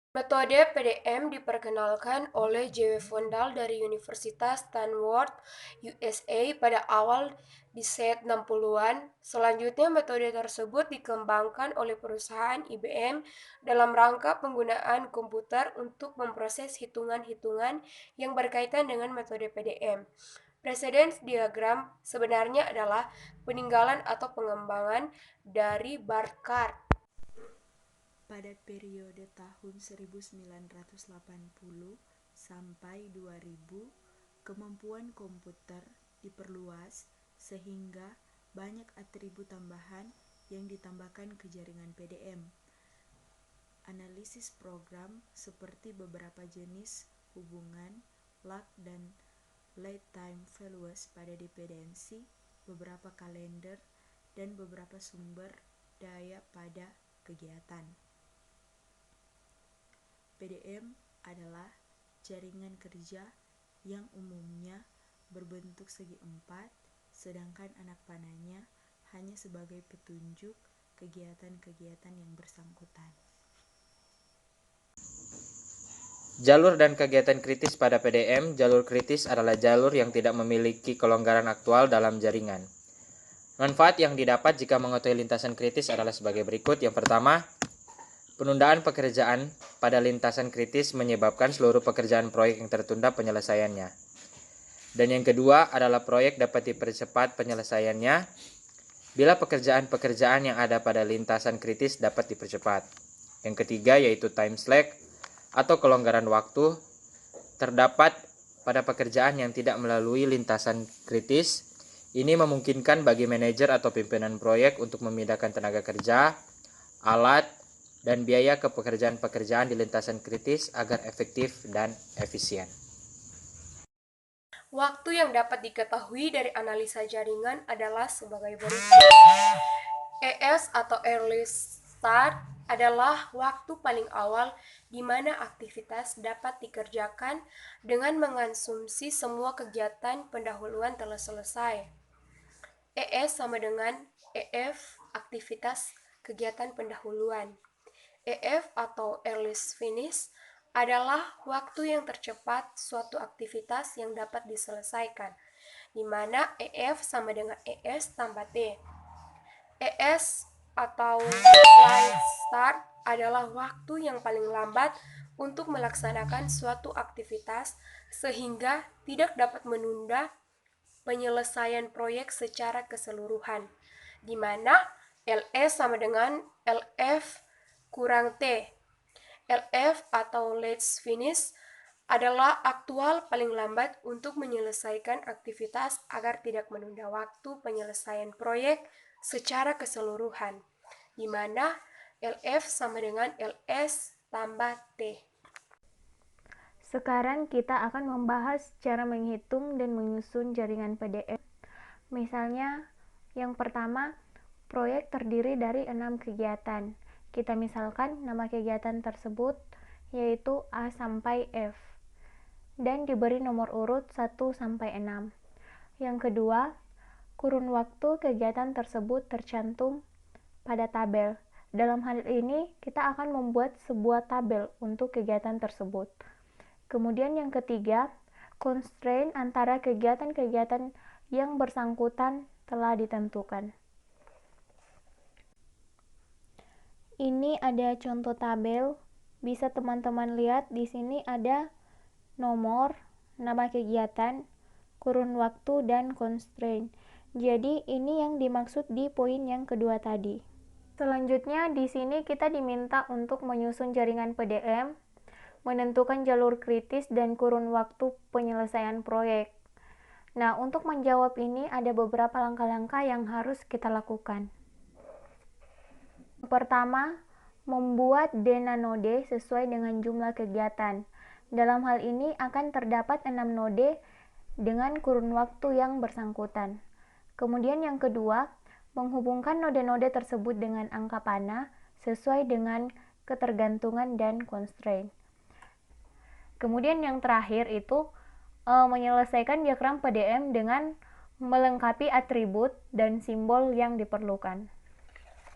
Metode PDM diperkenalkan oleh J.W. Vondal dari Universitas Stanford, USA pada awal dekade 60-an. Selanjutnya, metode tersebut dikembangkan oleh perusahaan IBM dalam rangka penggunaan komputer untuk memproses hitungan-hitungan yang berkaitan dengan metode PDM. Precedence diagram sebenarnya adalah peninggalan atau pengembangan dari Burckhardt. Pada periode tahun 1980 sampai 2000, kemampuan komputer diperluas sehingga banyak atribut tambahan yang ditambahkan ke jaringan PDM. Analisis program seperti beberapa jenis hubungan, lag dan lead time values pada dependensi, beberapa kalender, dan beberapa sumber daya pada kegiatan. PDM adalah jaringan kerja yang umumnya berbentuk segi empat, sedangkan anak panahnya hanya sebagai petunjuk kegiatan-kegiatan yang bersangkutan. Jalur dan kegiatan kritis pada PDM. Jalur kritis adalah jalur yang tidak memiliki kelonggaran aktual dalam jaringan. Manfaat yang didapat jika mengetahui lintasan kritis adalah sebagai berikut. Yang pertama, penundaan pekerjaan pada lintasan kritis menyebabkan seluruh pekerjaan proyek yang tertunda penyelesaiannya. Dan yang kedua adalah proyek dapat dipercepat penyelesaiannya bila pekerjaan-pekerjaan yang ada pada lintasan kritis dapat dipercepat. Yang ketiga yaitu time slack atau kelonggaran waktu terdapat pada pekerjaan yang tidak melalui lintasan kritis. Ini memungkinkan bagi manajer atau pimpinan proyek untuk memindahkan tenaga kerja, alat, dan biaya ke pekerjaan-pekerjaan di lintasan kritis agar efektif dan efisien. Waktu yang dapat diketahui dari analisa jaringan adalah sebagai berikut. ES atau early start adalah waktu paling awal di mana aktivitas dapat dikerjakan dengan mengonsumsi semua kegiatan pendahuluan telah selesai. ES sama dengan EF, aktivitas kegiatan pendahuluan. EF atau earliest finish adalah waktu yang tercepat suatu aktivitas yang dapat diselesaikan, di mana EF sama dengan ES tambah T. ES atau late start adalah waktu yang paling lambat untuk melaksanakan suatu aktivitas sehingga tidak dapat menunda penyelesaian proyek secara keseluruhan, di mana LS sama dengan LF kurang T. LF atau late finish adalah aktual paling lambat untuk menyelesaikan aktivitas agar tidak menunda waktu penyelesaian proyek secara keseluruhan, di mana LF sama dengan LS tambah T. Sekarang kita akan membahas cara menghitung dan menyusun jaringan PDM. Misalnya, yang pertama, proyek terdiri dari 6 kegiatan. Kita misalkan nama kegiatan tersebut yaitu A sampai F dan diberi nomor urut 1 sampai 6. Yang kedua, kurun waktu kegiatan tersebut tercantum pada tabel. Dalam hal ini, kita akan membuat sebuah tabel untuk kegiatan tersebut. Kemudian yang ketiga, constraint antara kegiatan-kegiatan yang bersangkutan telah ditentukan. Ini ada contoh tabel, bisa teman-teman lihat di sini ada nomor, nama kegiatan, kurun waktu, dan constraint. Jadi ini yang dimaksud di poin yang kedua tadi. Selanjutnya di sini kita diminta untuk menyusun jaringan PDM, menentukan jalur kritis dan kurun waktu penyelesaian proyek. Nah, untuk menjawab ini ada beberapa langkah-langkah yang harus kita lakukan. Pertama, membuat DNA node sesuai dengan jumlah kegiatan. Dalam hal ini akan terdapat 6 node dengan kurun waktu yang bersangkutan. Kemudian yang kedua, menghubungkan node-node tersebut dengan angka panah sesuai dengan ketergantungan dan constraint. Kemudian yang terakhir itu menyelesaikan diagram PDM dengan melengkapi atribut dan simbol yang diperlukan.